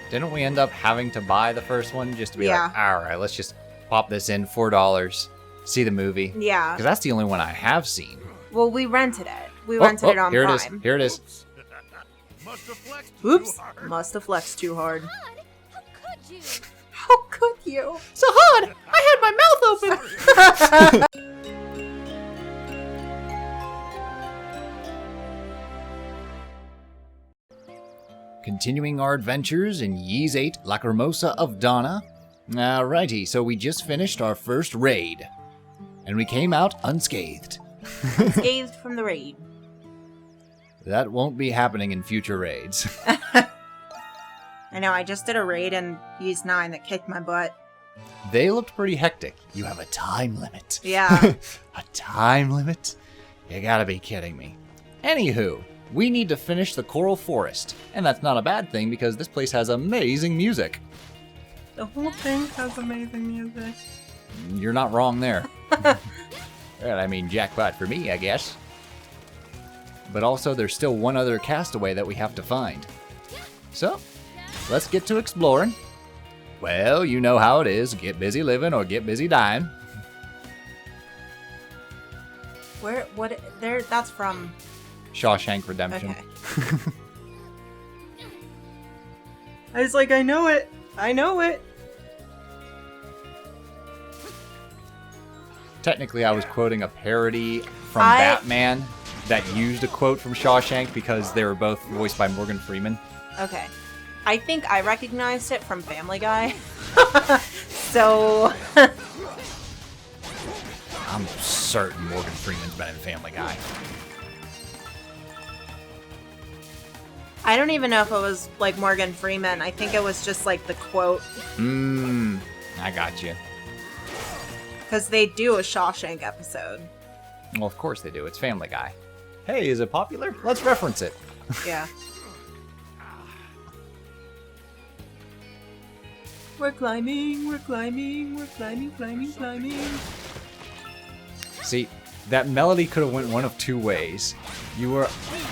Didn't we end up having to buy the first one just to be Yeah. like, all right, let's just pop this in, $4, see the movie? Yeah. Because that's the only one I have seen. Well, we rented it. We rented it on here Prime. it is. Here it is. Oops. Must have flexed too hard. How could you? How could you? Sahad, I had my mouth open. Continuing our adventures in VIII, Lacrimosa of Donna. Alrighty, so we just finished our first raid. And we came out unscathed. Unscathed from the raid. That won't be happening in future raids. I know, I just did a raid and used 9 that kicked my butt. They looked pretty hectic. You have a time limit. Yeah. A time limit? You gotta be kidding me. Anywho, we need to finish the Coral Forest. And that's not a bad thing because this place has amazing music. The whole thing has amazing music. You're not wrong there. Well, I mean, jackpot for me, I guess. But also, there's still one other castaway that we have to find. So, let's get to exploring. Well, you know how it is. Get busy living or get busy dying. That's from... Shawshank Redemption. Okay. I was like, I know it. I know it. Technically, I was quoting a parody from Batman that used a quote from Shawshank because they were both voiced by Morgan Freeman. Okay. I think I recognized it from Family Guy. So... I'm certain Morgan Freeman's been in Family Guy. I don't even know if it was, like, Morgan Freeman. I think it was just, like, the quote. I got you. Because they do a Shawshank episode. Well, of course they do. It's Family Guy. Hey, is it popular? Let's reference it. Yeah. We're climbing, we're climbing, we're climbing, climbing, climbing. See, that melody could have went one of two ways. You were...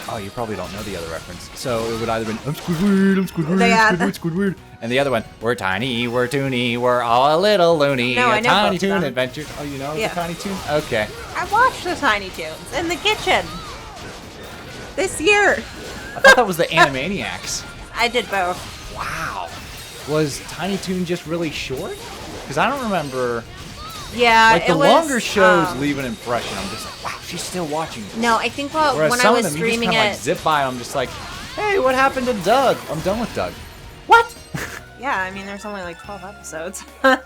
Oh, you probably don't know the other reference. So it would either been, I'm Squidward, I'm Squidward, Squidward, Squidward. And the other one, we're tiny, we're toony, we're all a little loony. No, I know Tiny both of Toon them. Adventure. Oh, you know Yeah. the Tiny Toon? Okay. I watched the Tiny Toons in the kitchen. This year. I thought that was the Animaniacs. I did both. Wow. Was Tiny Toon just really short? Because I don't remember... Yeah, Like, the it was, longer shows leave an impression. I'm just like, wow, she's still watching this. No, I think Whereas when I some was of them, streaming you just it... kind of like zip by. I'm just like, hey, what happened to Doug? I'm done with Doug. What? Yeah, I mean, there's only like 12 episodes. I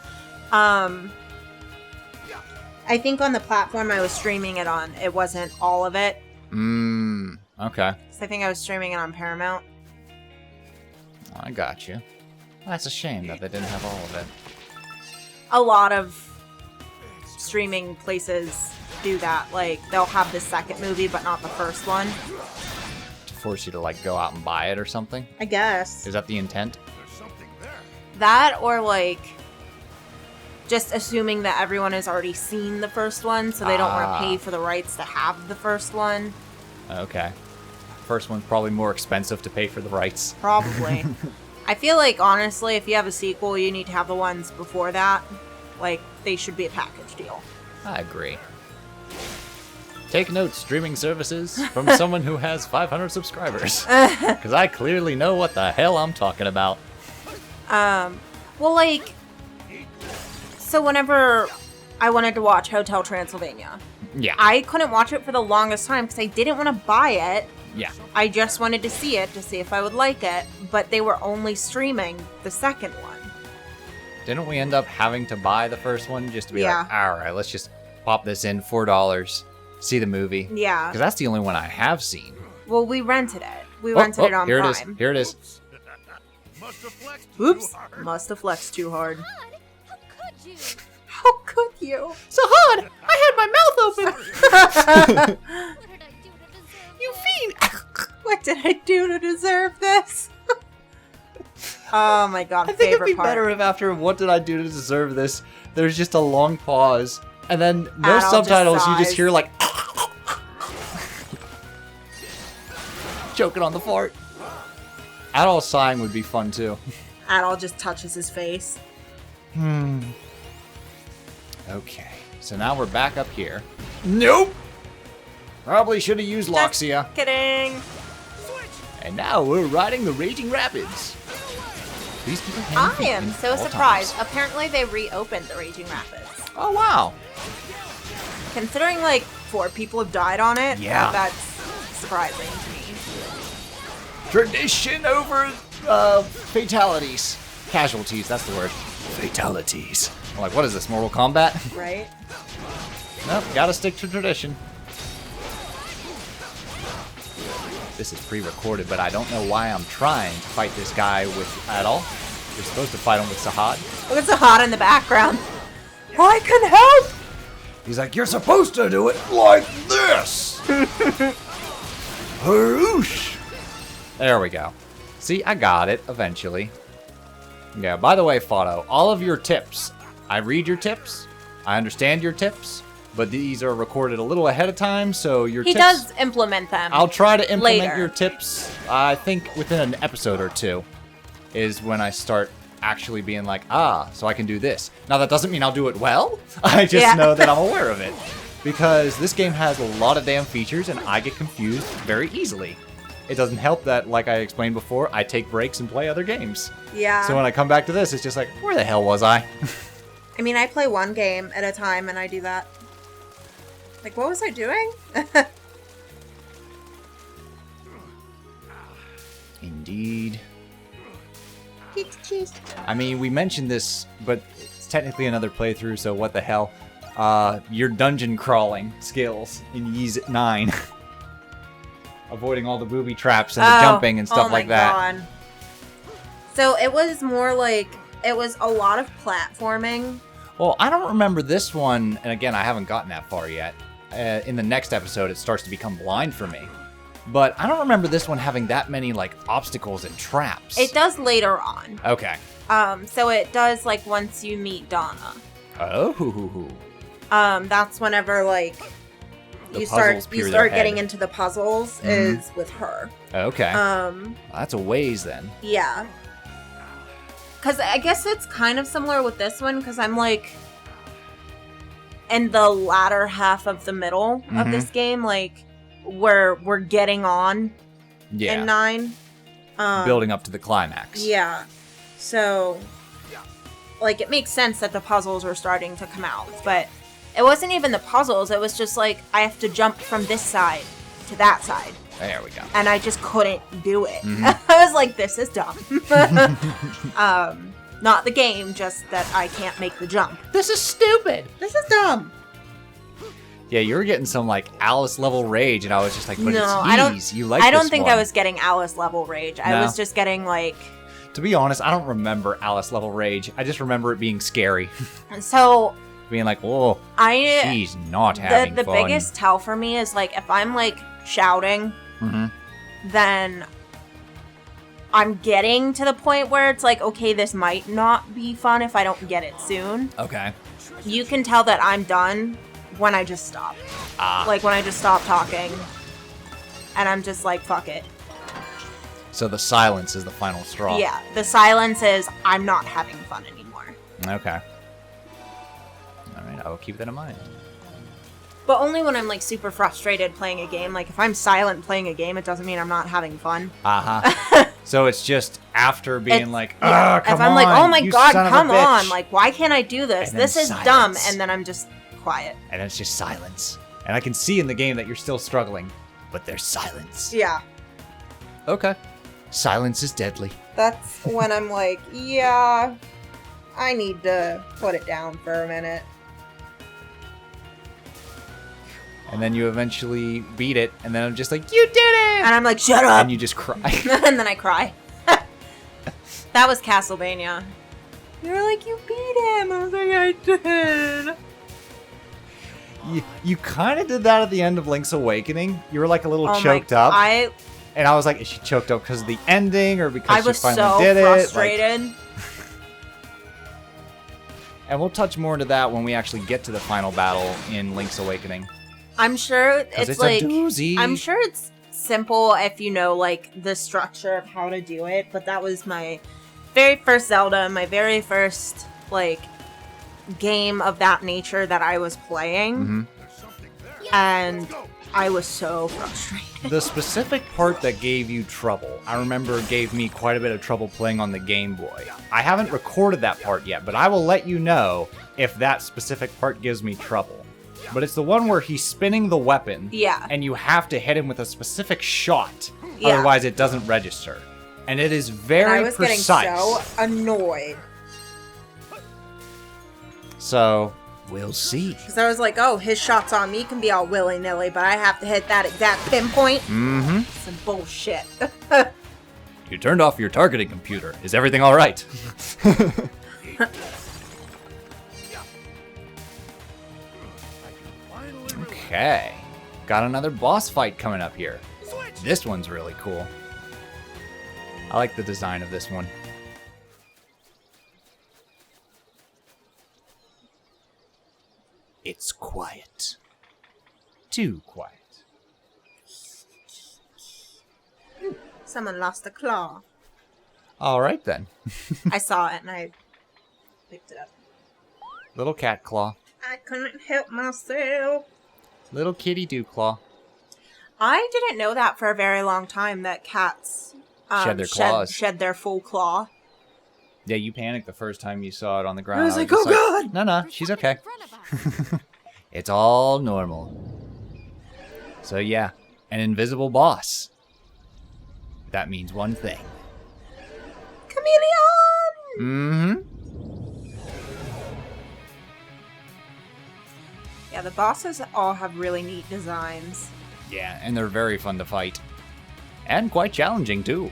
think on the platform I was streaming it on, it wasn't all of it. Okay. So I think I was streaming it on Paramount. I got you. That's a shame that they didn't have all of it. A lot of streaming places do that. Like, they'll have the second movie, but not the first one. To force you to, like, go out and buy it or something? I guess. Is that the intent? That, or like, just assuming that everyone has already seen the first one, so they don't want to pay for the rights to have the first one. Okay. First one's probably more expensive to pay for the rights. Probably. I feel like, honestly, if you have a sequel, you need to have the ones before that. Like, they should be a package deal. I agree. Take note, streaming services, from someone who has 500 subscribers. Because I clearly know what the hell I'm talking about. Well, like, so whenever I wanted to watch Hotel Transylvania, Yeah. I couldn't watch it for the longest time because I didn't want to buy it. Yeah. I just wanted to see it to see if I would like it, but they were only streaming the second one. Didn't we end up having to buy the first one just to be Yeah. like, all right, let's just pop this in, $4, see the movie? Yeah. Because that's the only one I have seen. Well, we rented it. We rented it on here Prime. it is. Here it is. Oops. Must have flexed too hard. How could you? How could you? Sahad, I had my mouth open. What did I do to deserve You this? fiend! What did I do to deserve this? Oh my god, I think it'd favorite be part. better if after what did I do to deserve this, there's just a long pause, and then no Adult just subtitles, you just sighs. hear like choking on the fart. Adult sighing would be fun too. Adol just touches his face. Okay, so now we're back up here. Nope! Probably should have used Loxia. Kidding. And now we're riding the Raging Rapids. These people I can am so surprised. Apparently they reopened the Raging Rapids. Oh, wow. Considering like 4 people have died on it, Yeah. that's surprising to me. Tradition over fatalities. Casualties, that's the word. Fatalities. I'm like, what is this, Mortal Kombat? Right? Nope, gotta stick to tradition. This is pre-recorded, but I don't know why I'm trying to fight this guy with Adol. You're supposed to fight him with Sahad. Look at Sahad in the background. I can help! He's like, you're supposed to do it like this! Haroosh! There we go. See, I got it, eventually. Yeah, by the way, Fado, all of your tips, I read your tips, I understand your tips, but these are recorded a little ahead of time, so your He tips... does implement them. I'll try to implement later. your tips, I think within an episode or 2, is when I start actually being like, so I can do this. Now, that doesn't mean I'll do it well, I just know that I'm aware of it. Because this game has a lot of damn features, and I get confused very easily. It doesn't help that, like I explained before, I take breaks and play other games. Yeah. So when I come back to this, it's just like, where the hell was I? I mean, I play one game at a time and I do that. Like, what was I doing? Indeed. I mean, we mentioned this, but it's technically another playthrough, so what the hell? Your dungeon crawling skills in Ys 9. Avoiding all the booby traps and the jumping and stuff like that. God. So it was more like, it was a lot of platforming. Well, I don't remember this one, and again, I haven't gotten that far yet. In the next episode, it starts to become blind for me. But I don't remember this one having that many, like, obstacles and traps. It does later on. Okay. So it does, like, once you meet Donna. Oh. That's whenever, like, The you start puzzles peer their getting head. into the puzzles is with her. Okay. That's a ways, then. Yeah. Because I guess it's kind of similar with this one, because I'm, like, in the latter half of the middle of this game, like, where we're getting on in 9. Building up to the climax. Yeah. So, like, it makes sense that the puzzles are starting to come out, but it wasn't even the puzzles, it was just, like, I have to jump from this side to that side. There we go. And I just couldn't do it. I was like, this is dumb. Not the game, just that I can't make the jump. This is stupid! This is dumb. Yeah, you were getting some, like, Alice level rage, and I was just like, but No, it's I don't- Ys. You like I don't this think one. I was getting Alice level rage. I No? was just getting, like... To be honest, I don't remember Alice level rage. I just remember it being scary. So, Being like, whoa, I... she's not having The fun. biggest tell for me is, like, if I'm, like, shouting, then I'm getting to the point where it's like, okay, this might not be fun if I don't get it soon. Okay. You can tell that I'm done when I just stop. Like, when I just stop talking. And I'm just like, fuck it. So the silence is the final straw. Yeah, the silence is, I'm not having fun anymore. Okay. Alright, I will keep that in mind. But only when I'm, like, super frustrated playing a game. Like, if I'm silent playing a game, it doesn't mean I'm not having fun. So it's just after being It's- like, yeah, come if I'm on, like, oh my you god, son of a come on, bitch." like, why can't I do this? And then This is silence. dumb. And then I'm just quiet. And it's just silence. And I can see in the game that you're still struggling, but there's silence. Yeah. Okay. Silence is deadly. That's when I'm like, yeah, I need to put it down for a minute. And then you eventually beat it, and then I'm just like, you did it! And I'm like, shut up! And you just cry. And then I cry. That was Castlevania. You're like, you beat him! I was like, I did! You kind of did that at the end of Link's Awakening. You were like a little choked up. And I was like, is she choked up because of the ending or because I she was finally so did it? frustrated. Like, and we'll touch more into that when we actually get to the final battle in Link's Awakening. I'm sure 'Cause it's a like, doozy. I'm sure it's simple if you know, like, the structure of how to do it, but that was my very first Zelda, my very first, like, game of that nature that I was playing. And I was so frustrated. The specific part that gave you trouble, I remember gave me quite a bit of trouble playing on the Game Boy. I haven't recorded that part yet, but I will let you know if that specific part gives me trouble. But it's the one where he's spinning the weapon, Yeah. and you have to hit him with a specific shot, Yeah. otherwise it doesn't register. And it is very I was precise. getting so annoyed. So, we'll see. Because I was like, oh, his shots on me can be all willy-nilly, but I have to hit that exact pinpoint. Mm-hmm. Some bullshit. You turned off your targeting computer. Is everything all right? Okay. Got another boss fight coming up here. This one's really cool. I like the design of this one. It's quiet. Too quiet. Someone lost a claw. All right then. I saw it and I picked it up. Little cat claw. I couldn't help myself. Little kitty dew claw. I didn't know that for a very long time, that cats Shed their claws. Shed their full claw. Yeah, you panicked the first time you saw it on the ground. I was like, just oh God! No, she's okay. In front of us. It's all normal. So yeah, an invisible boss. That means one thing. Chameleon! Mm-hmm. Yeah, the bosses all have really neat designs. Yeah, and they're very fun to fight. And quite challenging, too.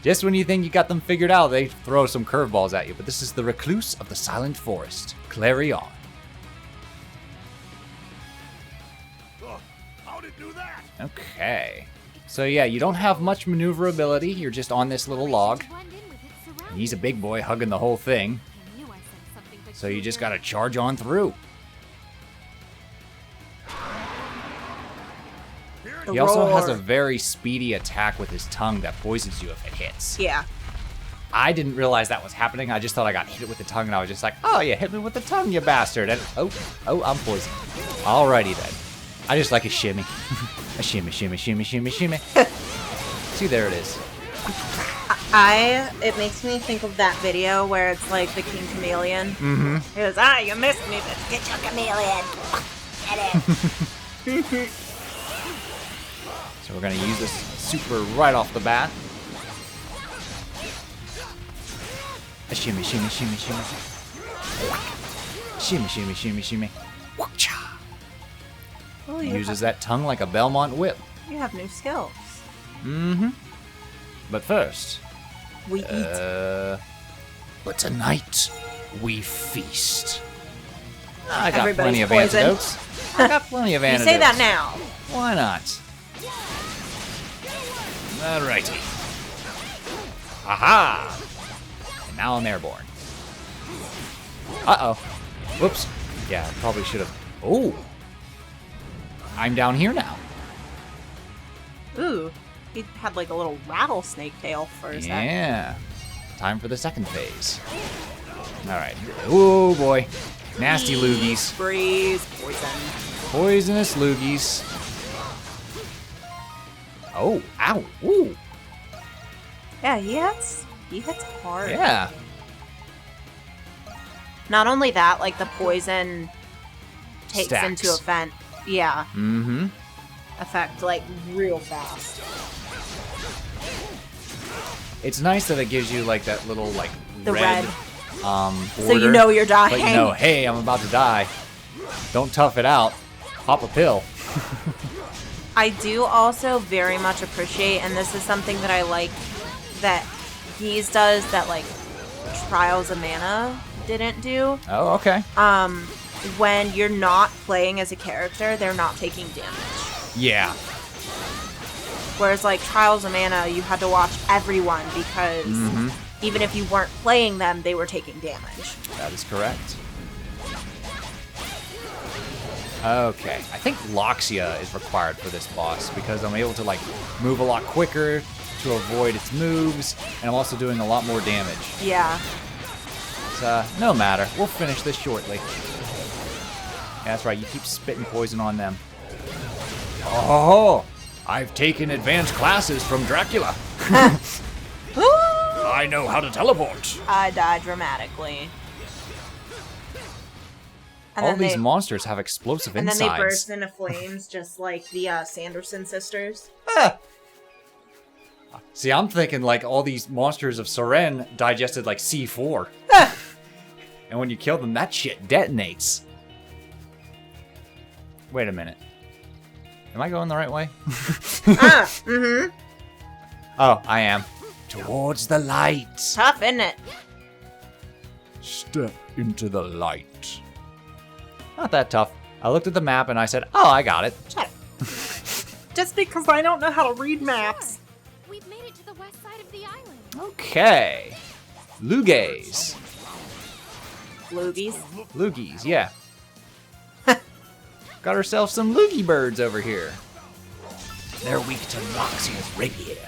Just when you think you got them figured out, they throw some curveballs at you. But this is the Recluse of the Silent Forest, Clarion. How'd it do that? Okay. So yeah, you don't have much maneuverability. You're just on this little log. Blend in with its And surroundings. he's a big boy hugging the whole thing. I knew I sensed something So you just peculiar. gotta charge on through. The He also has a roar. very speedy attack with his tongue that poisons you if it hits. Yeah. I didn't realize that was happening. I just thought I got hit with the tongue, and I was just like, oh, you hit me with the tongue, you bastard. And oh, I'm poisoned. Alrighty then. I just like a shimmy. A shimmy, shimmy, shimmy, shimmy, shimmy. See, there it is. It makes me think of that video where it's like the King Chameleon. Mm-hmm. He goes, you missed me, but get your chameleon. Get it. So we're gonna use this super right off the bat. A shimmy, shimmy, shimmy, shimmy. Shimmy, shimmy, shimmy, shimmy. Wha-cha. Oh, Uses that tongue like a Belmont whip. You have new skills. Mm-hmm. But first, We eat. but tonight we feast. I got Everybody's plenty of poisoned. antidotes. I got plenty of You antidotes. say that now. Why not? Alrighty. Aha! And now I'm airborne. Uh-oh. Whoops. Yeah, I probably should have. Oh! I'm down here now. Ooh. He had like a little rattlesnake tail for a second. Yeah. Time for the second phase. Alright. Oh boy. Nasty loogies. Breeze, poison. Poisonous loogies. Oh, ow. Ooh. Yeah, he hits hard. Yeah. Not only that, like the poison takes Stacks. into effect. Yeah, Mm-hmm. effect like real fast. It's nice that it gives you like that little like The red, red. border. So you know you're dying. But you know, hey, I'm about to die. Don't tough it out. Pop a pill. I do also very much appreciate, and this is something that I like that Geese does that like Trials of Mana didn't do. Oh, okay. When you're not playing as a character, they're not taking damage. Yeah. Whereas like Trials of Mana, you had to watch everyone because even if you weren't playing them, they were taking damage. That is correct. Okay, I think Loxia is required for this boss because I'm able to like move a lot quicker, to avoid its moves, and I'm also doing a lot more damage. Yeah. It's, no matter. We'll finish this shortly. Yeah, that's right. You keep spitting poison on them. Oh, I've taken advanced classes from Dracula. I know how to teleport. I die dramatically. And All then these monsters have explosive and insides. then they burst into flames, just like the Sanderson sisters. Ah. See, I'm thinking like all these monsters of Seren digested like C4. And when you kill them, that shit detonates. Wait a minute. Am I going the right way? Oh, I am. Towards the light. Tough, isn't it? Step into the light. Not that tough. I looked at the map and I said, oh, I got it. Shut up. Just because I don't know how to read maps. We've made it to the west side of the island. Okay. Lugays. Loogies. Loogies, yeah. Got ourselves some loogie birds over here. They're weak to Noxia's rapier.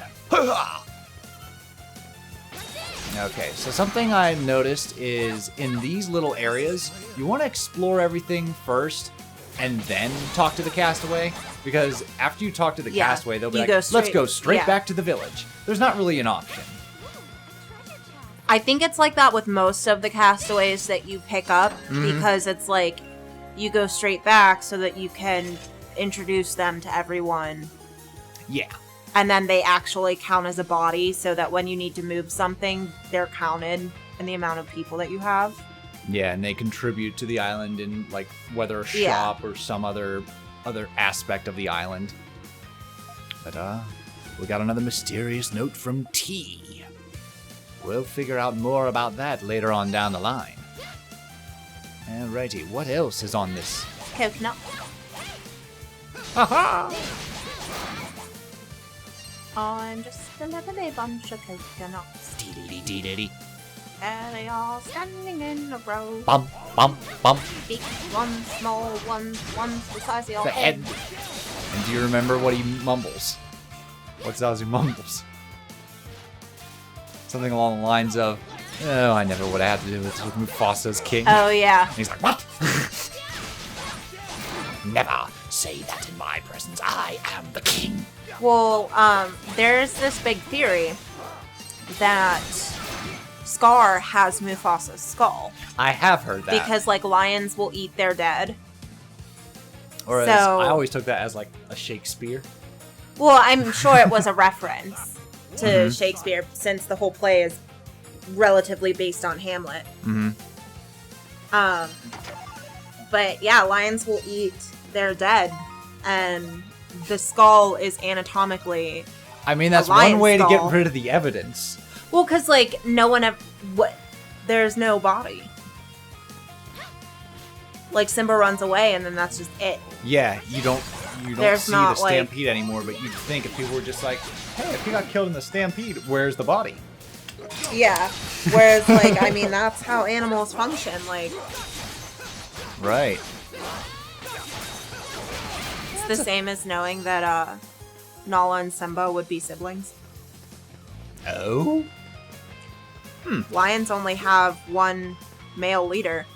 Okay, so something I noticed is in these little areas, you want to explore everything first and then talk to the castaway. Because after you talk to the castaway, they'll be like, let's go straight back to the village. There's not really an option. I think it's like that with most of the castaways that you pick up, because it's like you go straight back so that you can introduce them to everyone. Yeah. And then they actually count as a body so that when you need to move something, they're counted in the amount of people that you have. Yeah, and they contribute to the island in like whether a shop or some other aspect of the island. But we got another mysterious note from T. We'll figure out more about that later on down the line. Alrighty, what else is on this? Coconut. Haha! I'm just a lovely bunch of coconuts. Dee-dee-dee-dee-dee. And they all standing in a row. Bum, bum, bum. Big ones, small ones, ones the size of your The head. head. And do you remember what he mumbles? What's that he mumbles? Something along the lines of, oh, I never would have had to do this with Mufasa's king. Oh, yeah. And he's like, what? Never say that in my presence. I am the king. Well, there's this big theory that Scar has Mufasa's skull. I have heard that. Because, like, lions will eat their dead. Or as, I always took that as, like, a Shakespeare. Well, I'm sure it was a reference to Shakespeare, since the whole play is relatively based on Hamlet. But, yeah, lions will eat their dead, and the skull is anatomically I mean, that's a lion one way skull. to get rid of the evidence. Well, because, like, no one ever... There's no body. Like, Simba runs away, and then that's just it. Yeah, you don't There's see not, the stampede anymore, but you'd think if people were just like, hey, if he got killed in the stampede, where's the body? Yeah. Whereas, like, I mean, that's how animals function. Like, Right. it's the same as knowing that Nala and Simba would be siblings. Oh? Lions only have one male leader.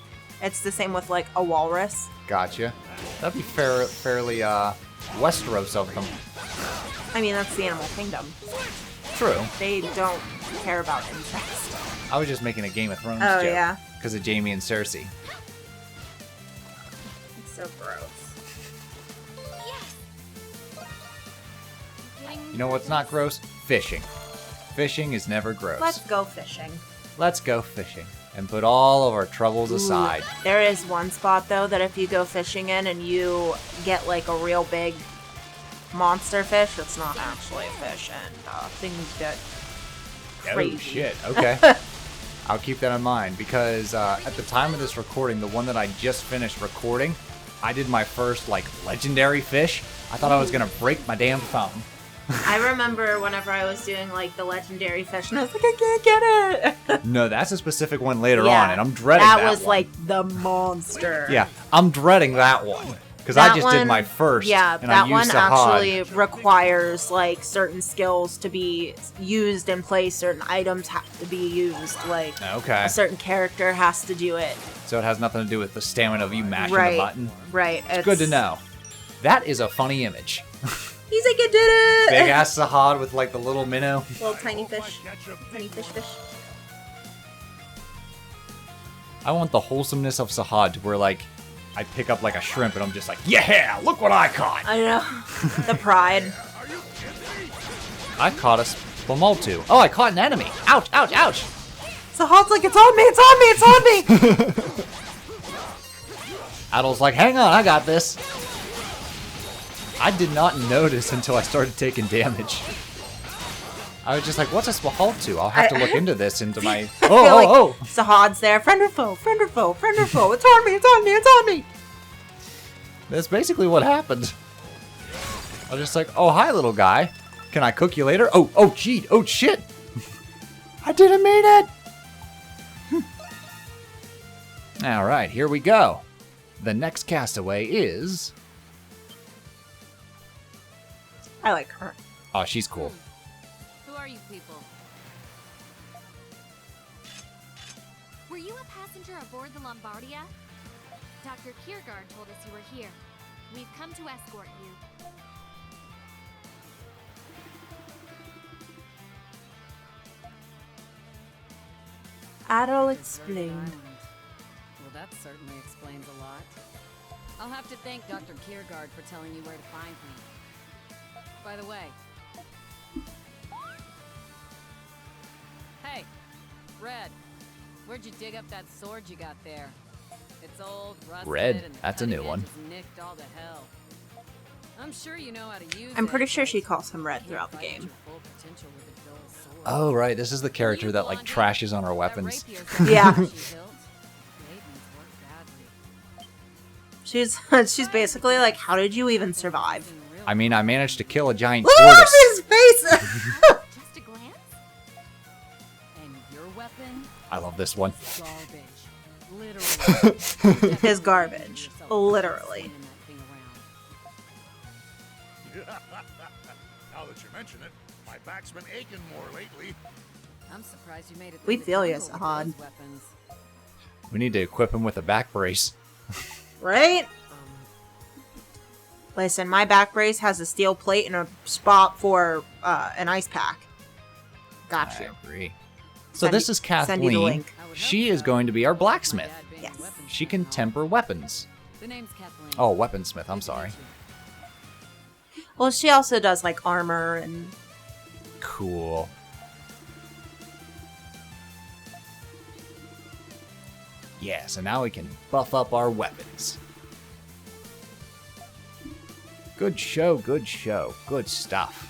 It's the same with, like, a walrus. Gotcha. That'd be fairly Westeros of them. I mean, that's the animal kingdom. True. They don't care about incest. I was just making a Game of Thrones Oh, joke. yeah. Because of Jaime and Cersei. It's so gross. You know what's not gross? Fishing. Fishing is never gross. Let's go fishing. Let's go fishing. And put all of our troubles aside. Ooh, there is one spot, though, that if you go fishing in and you get, like, a real big monster fish, it's not actually a fish, and things get crazy. Oh, shit. Okay. I'll keep that in mind, because at the time of this recording, the one that I just finished recording, I did my first, like, legendary fish. I thought I was going to break my damn thumb. I remember whenever I was doing, like, the legendary fish, and I was like, I can't get it! No, that's a specific one later Yeah, on, and I'm dreading that was, one. like, the monster. Yeah, I'm dreading that one. Because Because I just did my first. Yeah, and that I one used actually requires like certain skills to be used in place. Certain items have to be used. Like Okay. a certain character has to do it. So it has nothing to do with the stamina of you mashing Right. the button. Right. It's good to know. That is a funny image. He's like, you did it! Big ass Sahad with like the little minnow. Little tiny fish. Tiny fish. I want the wholesomeness of Sahad to where like I pick up like a shrimp and I'm just like, yeah, look what I caught. I know. The pride. I caught a Spamaltu. Oh, I caught an enemy. Ouch, ouch, ouch. So Hot's like, it's on me, it's on me, it's on me! Adol's like, hang on, I got this. I did not notice until I started taking damage. I was just like, what's a Spamaltu? I'll have to look into this into my... Oh. Sahad's there. Friend or foe, friend or foe, friend or foe. It's on me, it's on me, it's on me! That's basically what happened. I was just like, oh, hi, little guy. Can I cook you later? Oh, gee, oh, shit. I didn't mean it. All right, here we go. The next castaway is... I like her. Oh, she's cool. Who are you people? Were you a passenger aboard the Lombardia? Dr. Kiergaard told us you were here. We've come to escort you. Adol explained. Well, that certainly explains a lot. I'll have to thank Dr. Kiergaard for telling you where to find me. By the way... Hey, Red, where'd you dig up that sword you got there? It's old, rusted, Red? and the That's a new cutting one. edge is nicked all to hell. I'm sure you know how to use it. I'm pretty sure she calls him but Red you throughout the can't fight game. your full potential with a dull sword. Oh, right. This is the character that, like, trashes on our weapons. Yeah. She's She's basically like, how did you even survive? I mean, I managed to kill a giant Look tortoise. at his face! Just a glance? And your weapon? I love this one. Garbage. Literally. His garbage. Literally. Now that you mention it, my back's been aching more lately. I'm surprised you made it. We through the feel ya, jungle with Sahad. those weapons. We need to equip him with a back brace. Right? Listen, my back brace has a steel plate and a spot for an ice pack. Got I you. agree. So Send this you- is send you the Kathleen. link. I would She hope is so. going to be our blacksmith. My dad being a Yes. weapons She can man. temper weapons. The name's Kathleen. Oh, weaponsmith. I'm sorry. Well, she also does like armor and Cool. Yeah, so now we can buff up our weapons. Good show, good show. Good stuff.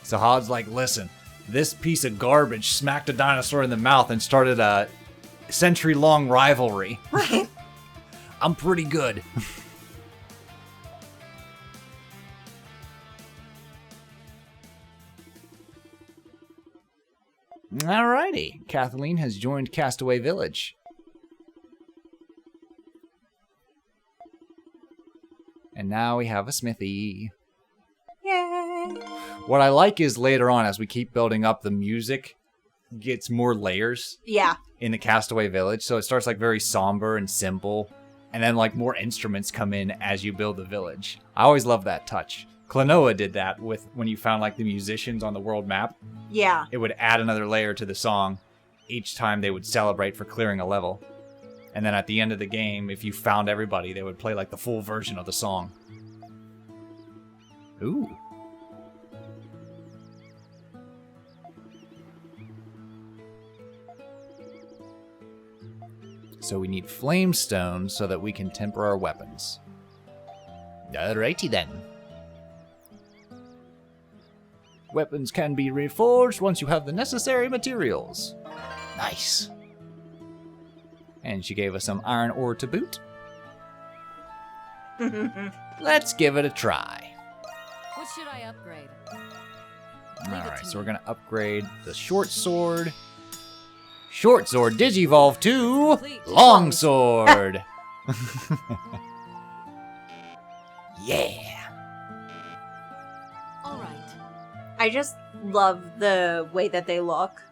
So Hod's like, listen, this piece of garbage smacked a dinosaur in the mouth and started a century-long rivalry. right. I'm pretty good. Alrighty, Kathleen has joined Castaway Village. And now we have a smithy. Yay. What I like is later on, as we keep building up, the music gets more layers Yeah. in the Castaway Village. So it starts like very somber and simple. And then like more instruments come in as you build the village. I always love that touch. Klonoa did that with when you found like the musicians on the world map. Yeah. It would add another layer to the song each time they would celebrate for clearing a level. And then at the end of the game, if you found everybody, they would play like the full version of the song. Ooh. So we need flamestone so that we can temper our weapons. Alrighty then. Weapons can be reforged once you have the necessary materials. Nice. And she gave us some iron ore to boot. Let's give it a try. What should I upgrade? Alright, so we're going to upgrade the short sword. Short sword digivolve to long sword. Yeah. All right. I just love the way that they look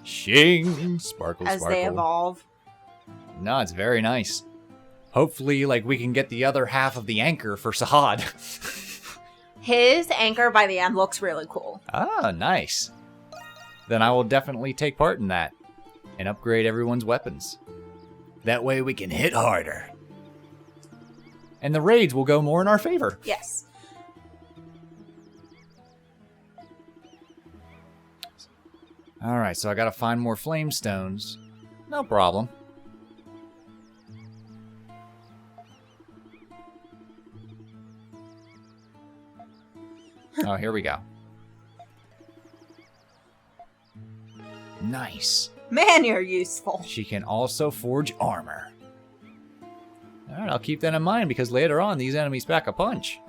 Shing. Sparkle, as sparkle. they evolve. No, it's very nice. Hopefully, like, we can get the other half of the anchor for Sahad. His anchor by the end looks really cool. Ah, nice. Then I will definitely take part in that and upgrade everyone's weapons. That way we can hit harder. And the raids will go more in our favor. Yes. Alright, so I gotta find more flame stones. No problem. Oh, here we go. Nice. Man, you're useful. She can also forge armor. Alright, I'll keep that in mind because later on these enemies pack a punch.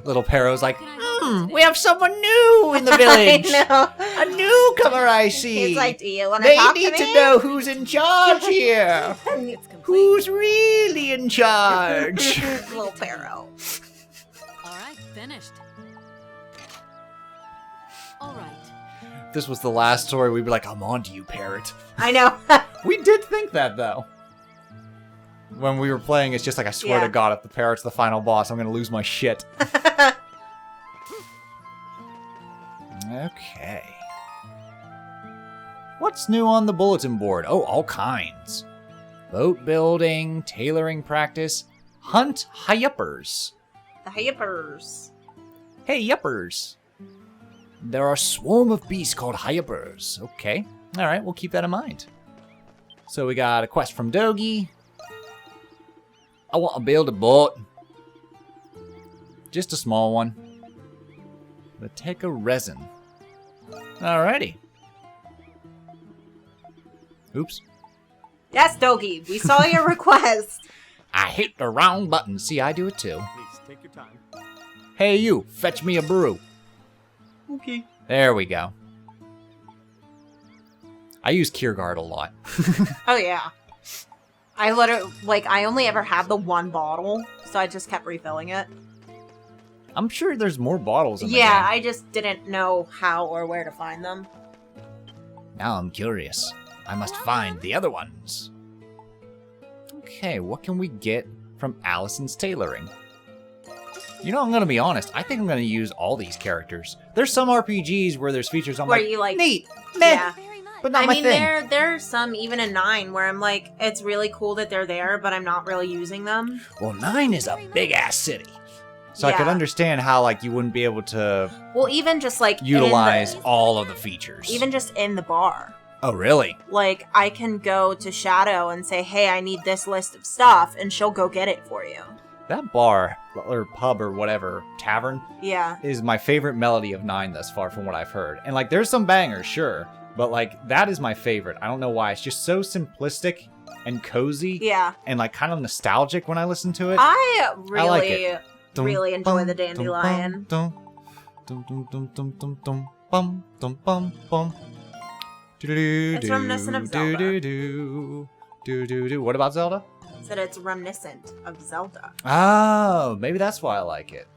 Little Paro's like, we have someone new in the village. I know. A newcomer, I see. He's like, do you want They talk need to to me? know who's in charge here. It's complete. Who's really in charge? Little Pharaoh. All right, finished. All right. If this was the last story, we'd be like, I'm on to you, parrot. I know. We did think that, though. When we were playing, it's just like, I swear Yeah. to God, if the parrot's the final boss, I'm going to lose my shit. Okay. What's new on the bulletin board? Oh, all kinds. Boat building, tailoring practice, hunt high-uppers. The Hypers. Hey, yuppers. There are a swarm of beasts called high-uppers. Okay. All right, we'll keep that in mind. So we got a quest from Dogi. I want to build a boat. Just a small one. But take a resin. Alrighty. Oops. Yes, Dogi. We saw your request. I hit the wrong button. See, I do it too. Please, take your time. Hey, you. Fetch me a brew. Okay. There we go. I use Kierguard a lot. Oh, yeah. I literally, I only ever had the one bottle, so I just kept refilling it. I'm sure there's more bottles in the Yeah, game. I just didn't know how or where to find them. Now I'm curious. I must find the other ones. Okay, what can we get from Allison's tailoring? You know, I'm gonna be honest. I think I'm gonna use all these characters. There's some RPGs where there's features I'm Where like, you like, neat, meh, yeah. Very much. but not I my mean, thing. there are some, even in 9, where I'm like, it's really cool that they're there, but I'm not really using them. Well, 9 is a big-ass city. So I could Yeah. understand how, you wouldn't be able to Well, even just, utilize all of the features. even just in the bar. Oh, really? I can go to Shadow and say, hey, I need this list of stuff, and she'll go get it for you. That bar, or pub, or whatever, tavern, Yeah. is my favorite melody of 9 thus far from what I've heard. And, there's some bangers, sure. But, that is my favorite. I don't know why. It's just so simplistic and cozy. Yeah. And, kind of nostalgic when I listen to it. I really, like it. Dum, really enjoy bum, the dum, Dandelion. Dum, dum, dum, dum, dum, dum, dum, bum, dum, bum, bum. It's reminiscent of Zelda. Do-do-do. What about Zelda? Said it's reminiscent of Zelda. Oh, maybe that's why I like it.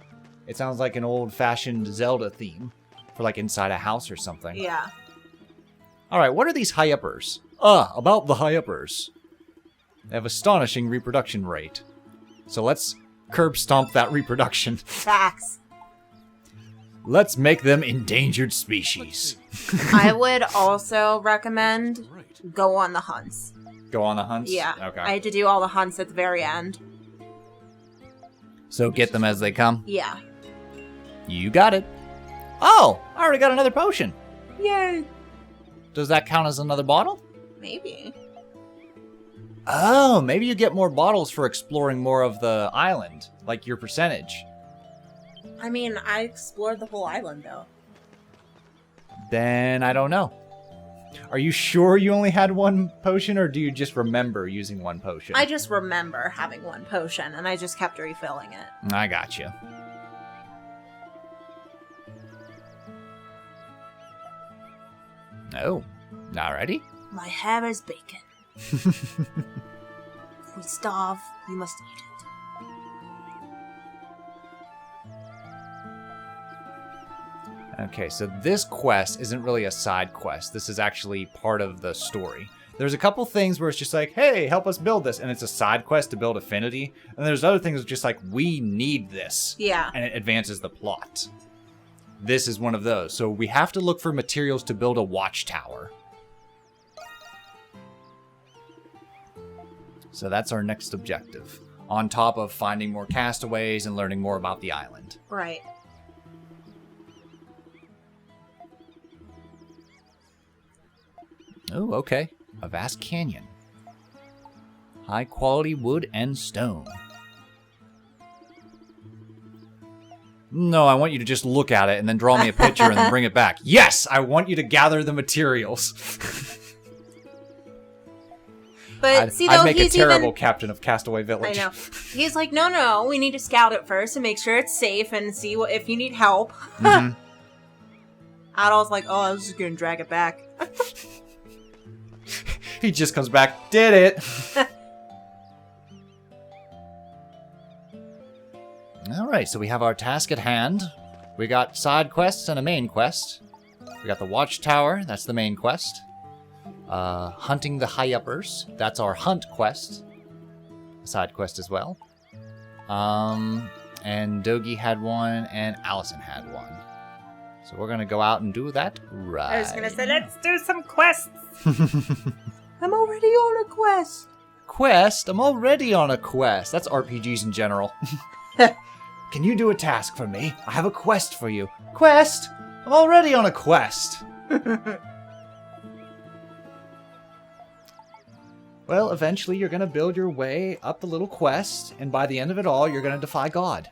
It sounds like an old-fashioned Zelda theme for, inside a house or something. Yeah. All right, what are these high-uppers? About the high-uppers. They have astonishing reproduction rate. So let's curb stomp that reproduction. Facts. Let's make them endangered species. I would also recommend go on the hunts. Go on the hunts? Yeah. Okay. I had to do all the hunts at the very end. So get them as they come? Yeah. You got it. Oh, I already got another potion. Yay. Does that count as another bottle? Maybe. Oh, maybe you get more bottles for exploring more of the island, like your percentage. I mean, I explored the whole island, though. Then I don't know. Are you sure you only had one potion, or do you just remember using one potion? I just remember having one potion, and I just kept refilling it. I got you. Oh, alrighty. My hair is bacon. If we starve, we must eat it. Okay, so this quest isn't really a side quest. This is actually part of the story. There's a couple things where it's just like, hey, help us build this. And it's a side quest to build affinity. And there's other things that's just like, we need this. Yeah. And it advances the plot. This is one of those. So we have to look for materials to build a watchtower. So that's our next objective. On top of finding more castaways and learning more about the island. Right. Oh, okay. A vast canyon. High quality wood and stone. No, I want you to just look at it and then draw me a picture and then bring it back. Yes, I want you to gather the materials. But see, though, I'd make he's a terrible even... captain of Castaway Village. I know. He's like, no, we need to scout it first and make sure it's safe and see what if you need help. Mm-hmm. Adol's like, oh, I was just gonna drag it back. He just comes back, did it. All right, so we have our task at hand. We got side quests and a main quest. We got the watchtower, that's the main quest. Hunting the high-uppers, that's our hunt quest. A side quest as well. And Dogi had one, and Allison had one. So we're gonna go out and do that right. I was gonna say, let's do some quests. I'm already on a quest. Quest? I'm already on a quest. That's RPGs in general. Can you do a task for me? I have a quest for you. Quest? I'm already on a quest. Well, eventually you're going to build your way up the little quest, and by the end of it all, you're going to defy God.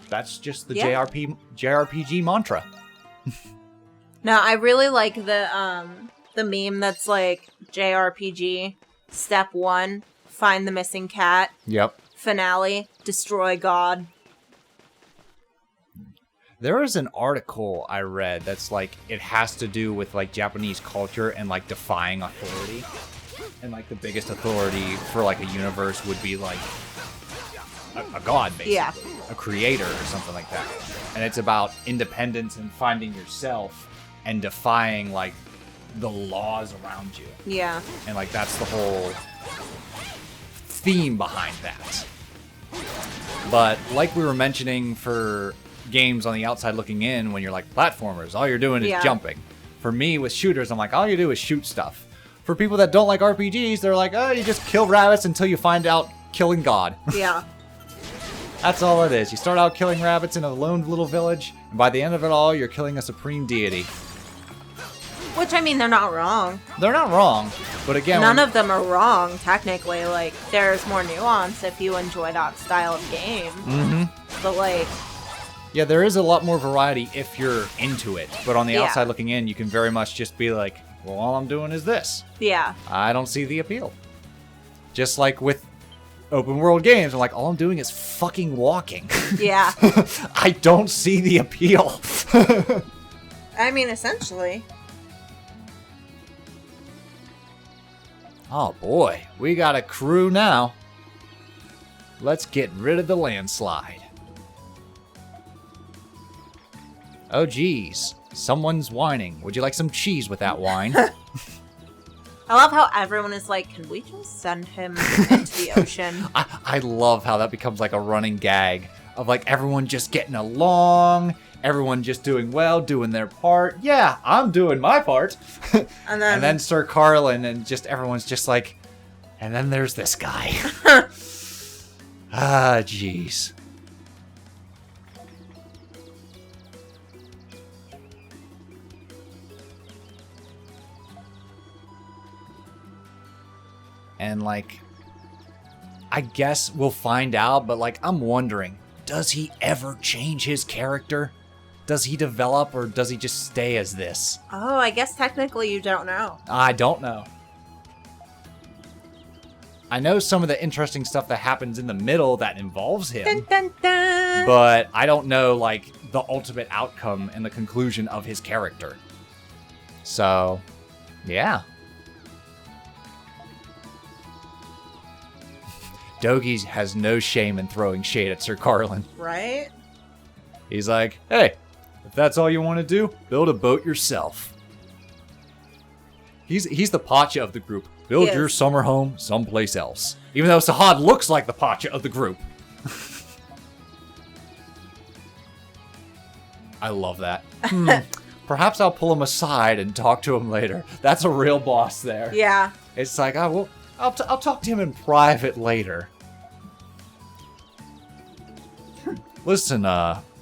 That's just the JRPG mantra. No, I really like the meme that's like JRPG, step 1, find the missing cat. Yep. Finale, destroy God. There was an article I read that's like, it has to do with like Japanese culture and like defying authority. And like the biggest authority for like a universe would be like a god, basically. Yeah. A creator or something like that. And it's about independence and finding yourself and defying like the laws around you. Yeah. And like that's the whole theme behind that. But like we were mentioning for games on the outside looking in, when you're like platformers, all you're doing is jumping. For me with shooters, I'm like, all you do is shoot stuff. For people that don't like RPGs, they're like, oh, you just kill rabbits until you find out killing God. Yeah. That's all it is. You start out killing rabbits in a lone little village, and by the end of it all, you're killing a supreme deity. Which, I mean, they're not wrong. They're not wrong, but again... None of them are wrong, technically. Like, there's more nuance if you enjoy that style of game. Mm-hmm. But, like... Yeah, there is a lot more variety if you're into it, but on the outside looking in, you can very much just be like, well, all I'm doing is this. Yeah. I don't see the appeal. Just like with open world games, I'm like, all I'm doing is fucking walking. Yeah. I don't see the appeal. I mean, essentially. Oh boy, we got a crew now. Let's get rid of the landslide. Oh geez, someone's whining. Would you like some cheese with that wine? I love how everyone is like, can we just send him into the ocean? I love how that becomes like a running gag of like everyone just getting along, everyone just doing well, doing their part. Yeah, I'm doing my part. And then Sir Carlin and just everyone's just like, and then there's this guy. Ah, jeez. And like, I guess we'll find out, but like, I'm wondering, does he ever change his character? Does he develop, or does he just stay as this? Oh, I guess technically you don't know. I don't know. I know some of the interesting stuff that happens in the middle that involves him. Dun, dun, dun. But I don't know, like, the ultimate outcome and the conclusion of his character. So, Yeah. Dogi has no shame in throwing shade at Sir Carlin. Right? He's like, hey, if that's all you want to do, build a boat yourself. He's the Pacha of the group. Build your summer home someplace else. Even though Sahad looks like the Pacha of the group. I love that. Perhaps I'll pull him aside and talk to him later. That's a real boss there. Yeah. It's like, I'll talk to him in private later. Listen,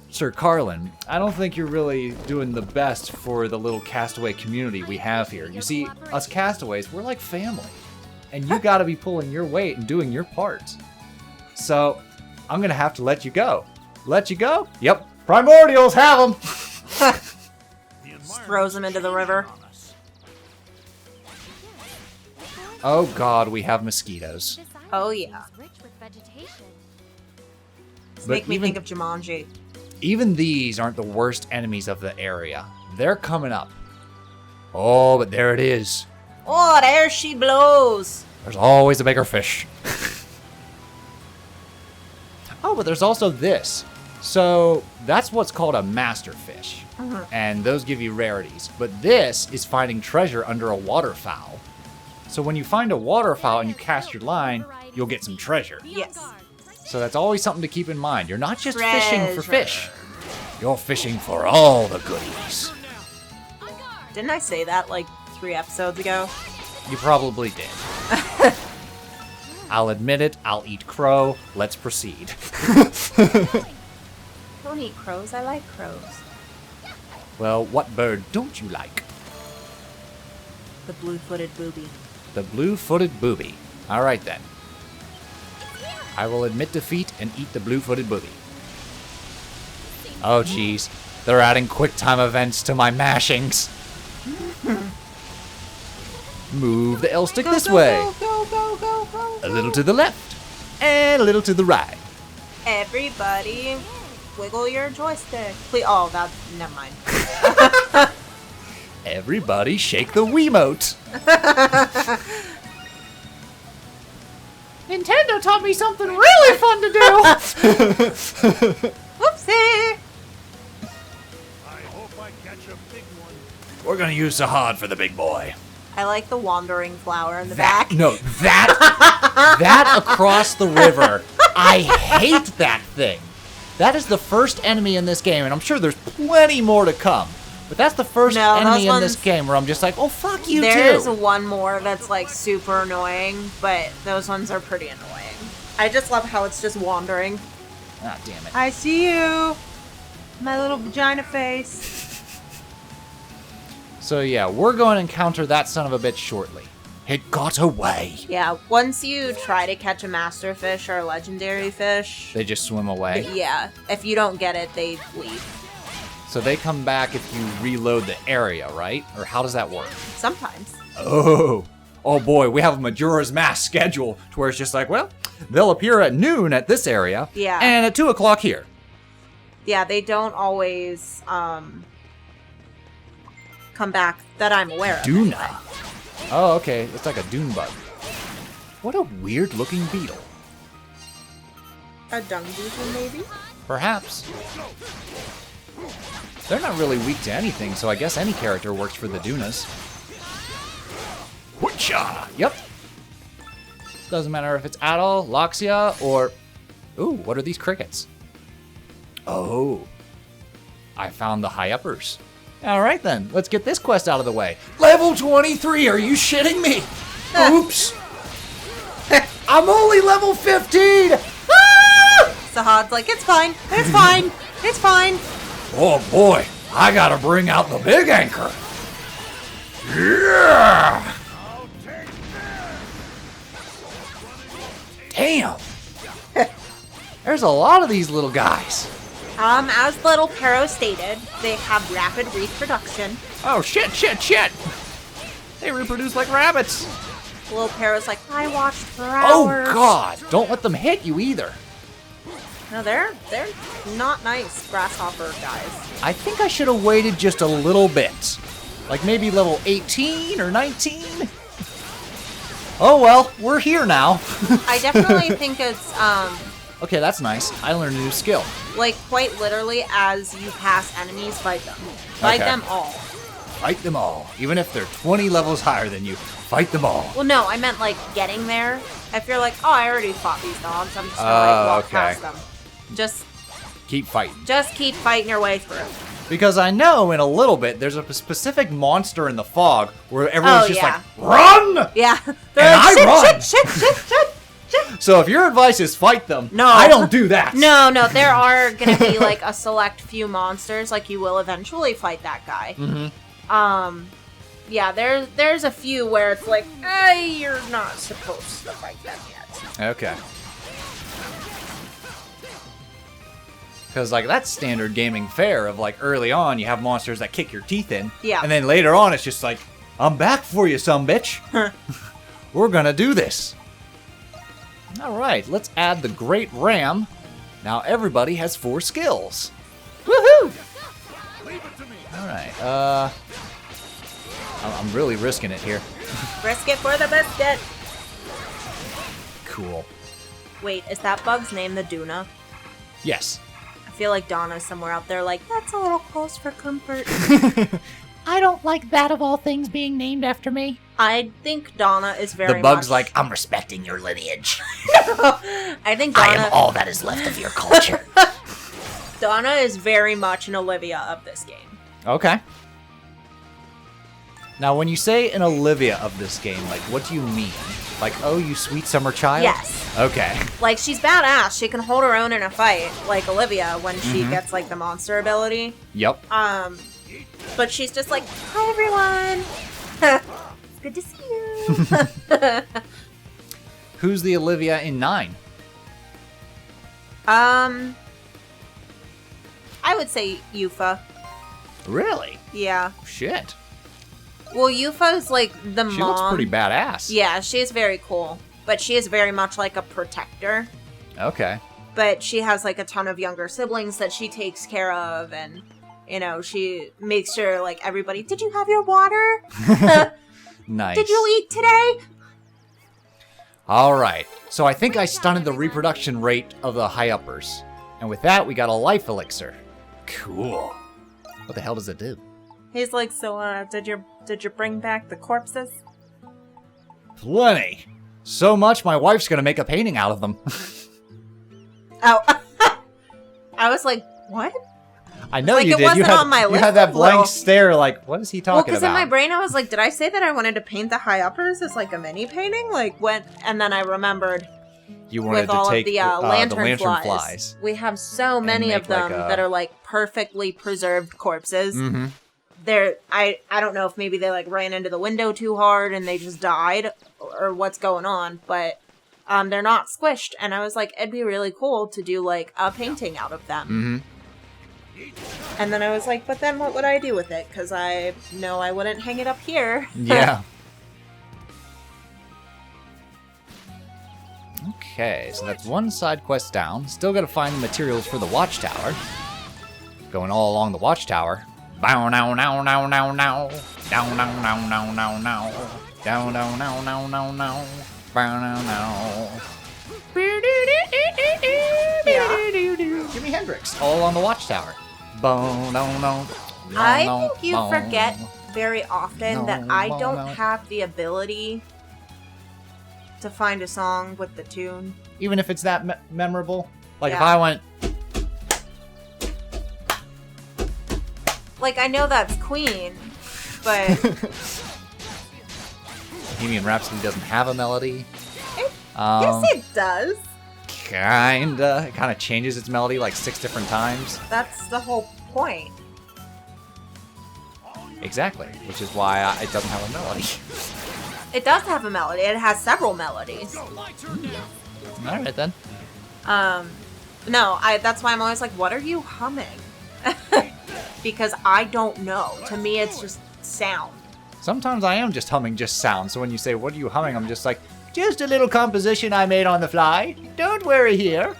Sir Carlin, I don't think you're really doing the best for the little castaway community we have here. You see, us castaways, we're like family. And you gotta be pulling your weight and doing your part. So, I'm gonna have to let you go. Let you go? Yep. Primordials have them! Just throws him into the river. Oh god, we have mosquitoes. Oh, yeah. Make me think of Jumanji. Even these aren't the worst enemies of the area. They're coming up. Oh, but there it is. Oh, there she blows. There's always a bigger fish. Oh, but there's also this. So, that's what's called a master fish. And those give you rarities. But this is finding treasure under a waterfowl. So when you find a waterfowl and you cast your line, you'll get some treasure. Yes. So that's always something to keep in mind. You're not just fishing for fish. You're fishing for all the goodies. Didn't I say that like 3 episodes ago? You probably did. I'll admit it. I'll eat crow. Let's proceed. Don't eat crows. I like crows. Well, what bird don't you like? The blue-footed booby. The blue-footed booby. All right, then. I will admit defeat and eat the blue-footed booby. Oh, jeez. They're adding quick-time events to my mashings. Move the L-stick this way. Go. A little to the left. And a little to the right. Everybody, wiggle your joystick. Please. Oh, that. Never mind. Everybody shake the Wiimote. Nintendo taught me something really fun to do. Whoopsie. I hope I catch a big one. We're gonna use Sahad for the big boy. I like the wandering flower in the back. No, that across the river. I hate that thing. That is the first enemy in this game, and I'm sure there's plenty more to come. But that's the first enemy in this game where I'm just like, oh, fuck you, There's too. one more that's like super annoying, but those ones are pretty annoying. I just love how it's just wandering. Ah, damn it. I see you, my little vagina face. So yeah, we're going to encounter that son of a bitch shortly. It got away. Yeah, once you try to catch a master fish or a legendary fish, They just swim away. yeah, if you don't get it, they leave. So they come back if you reload the area, right? Or how does that work? Sometimes. Oh boy, we have a Majora's Mask schedule to where it's just like, well, they'll appear at noon at this area. Yeah. And at 2 o'clock here. Yeah, they don't always come back that I'm aware of. Duna. Oh, okay. It's like a dune bug. What a weird looking beetle. A dung beetle, maybe? Perhaps. They're not really weak to anything, so I guess any character works for the Dunas. Whatcha? Yep. Doesn't matter if it's Adol, Loxia, or... Ooh, what are these crickets? Oh. I found the high-uppers. Alright then, let's get this quest out of the way. Level 23, are you shitting me? Oops. I'm only level 15! Ah! Sahad's like, it's fine, it's fine, it's fine. Oh boy, I gotta bring out the big anchor. Yeah! Damn. There's a lot of these little guys. As Little Pero stated, they have rapid reproduction. Oh shit. They reproduce like rabbits. Little Pero's like, I watched for Oh hours. god, don't let them hit you either. No, they're not nice grasshopper guys. I think I should have waited just a little bit. Like maybe level 18 or 19? Oh well, we're here now. I definitely think it's Okay, that's nice. I learned a new skill. like quite literally as you pass enemies, fight them. Fight Okay. them all. Fight them all. Even if they're 20 levels higher than you, fight them all. Well, no, I meant like getting there. If you're like, oh, I already fought these dogs, I'm just gonna like walk okay. past them. Keep fighting. Just keep fighting your way through. Because I know in a little bit there's a specific monster in the fog where everyone's Oh, just yeah. like, run! Yeah. And They're like, I shit, run. shit. So if your advice is fight them, No. I don't do that. No, there are gonna be like a select few monsters. Like you will eventually fight that guy. Mm-hmm. Yeah, there's a few where it's like, you're not supposed to fight them yet. Okay. Because, like, that's standard gaming fare of, like, early on, you have monsters that kick your teeth in. Yeah. And then later on, it's just like, I'm back for you, sumbitch. We're gonna do this. Alright, let's add the Great Ram. Now everybody has 4 skills. Woohoo! Leave it to me. Alright, I'm really risking it here. Risk it for the biscuit. Cool. Wait, is that bug's name the Duna? Yes. I feel like Donna's somewhere out there like, that's a little close for comfort. I don't like that of all things being named after me. I think Donna is very The bug's much... like, I'm respecting your lineage. I think Donna... all that is left of your culture. Donna is very much an Olivia of this game. Okay. Now, when you say an Olivia of this game, like, what do you mean? Like, oh, you sweet summer child? Yes. Okay. Like, she's badass. She can hold her own in a fight, like Olivia, when she gets, like, the monster ability. Yep. But she's just like, hi, everyone. It's good to see you. Who's the Olivia in 9? I would say Yufa. Really? Yeah. Shit. Well, Yufa's, like, the She mom. looks pretty badass. Yeah, she's very cool. But she is very much like a protector. Okay. But she has, like, a ton of younger siblings that she takes care of, and, you know, she makes sure, like, everybody, did you have your water? Nice. Did you eat today? Alright. So I think I stunted the reproduction rate of the high-uppers. And with that, we got a life elixir. Cool. What the hell does it do? He's like, so, did you bring back the corpses? Plenty. So much, my wife's gonna make a painting out of them. Oh. I was like, what? I know Like, you it did. wasn't You had, on my you list had that of blank little- stare like, what is he Well, talking because about? in my brain I was like, did I say that I wanted to paint the high uppers as like a mini painting? Like when, and then I remembered You wanted with to all take of the lantern, flies. We have so many of make, like, them that are like perfectly preserved corpses. Mm-hmm. They're I don't know if maybe they like ran into the window too hard and they just died or what's going on, but they're not squished. And I was like, it'd be really cool to do like a painting out of them. Mm-hmm. And then I was like, but then what would I do with it? Because I know I wouldn't hang it up here. Yeah. Okay, so that's one side quest down. Still gotta find the materials for the watchtower. Going all along the watchtower. Bow now now now now now. Down now now now now now. Down now now now now now. Bow now now. Jimi Hendrix, all along the watchtower. Bow no no. I think you forget very often that I don't have the ability to find a song with the tune. Even if it's that memorable. Like if Yeah. I went, Like, I know that's Queen, but Bohemian Rhapsody doesn't have a melody. yes, it does. Kinda. It kind of changes its melody like 6 different times. That's the whole point. Exactly. Which is why it doesn't have a melody. It does have a melody. It has several melodies. Alright then. No, that's why I'm always like, what are you humming? Because I don't know. To me, it's just sound. Sometimes I am just humming just sound. So when you say, what are you humming? I'm just like, just a little composition I made on the fly. Don't worry here.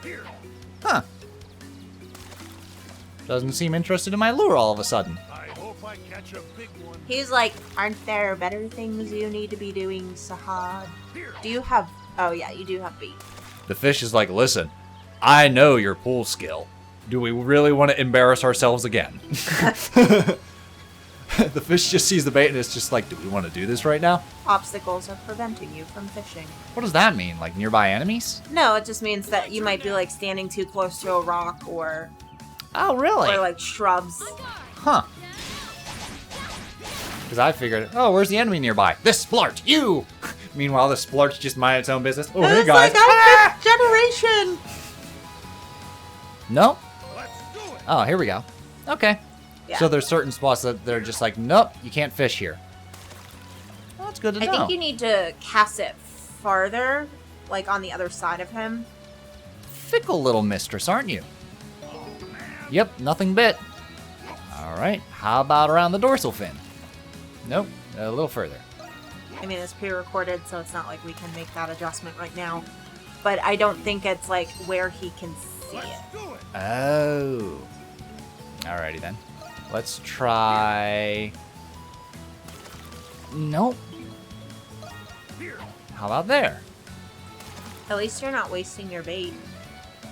Huh. Doesn't seem interested in my lure all of a sudden. I hope I catch a big one. He's like, aren't there better things you need to be doing, Sahad? Here. Do you have... Oh, yeah, you do have bait. The fish is like, listen, I know your pool skill. Do we really want to embarrass ourselves again? The fish just sees the bait and it's just like, do we want to do this right now? Obstacles are preventing you from fishing. What does that mean? Like nearby enemies? No, it just means that you might be like standing too close to a rock or Oh, really? like shrubs. Huh. Because I figured, oh, where's the enemy nearby? This splart, you! Meanwhile, the splart's just mind its own business. Oh, hey, It's guys. like our 5th generation. No? Let's do it. Oh, here we go. Okay. Yeah. So there's certain spots that they're just like, nope, you can't fish here. Well, that's good to I know. think you need to cast it farther, like on the other side of him. Fickle little mistress, aren't you? Yep, nothing bit. All right, how about around the dorsal fin? Nope, a little further. I mean, it's pre-recorded, so it's not like we can make that adjustment right now. But I don't think it's like where he can see it. Let's do it. Oh. Alrighty then. Let's try... Nope. Here. How about there? At least you're not wasting your bait.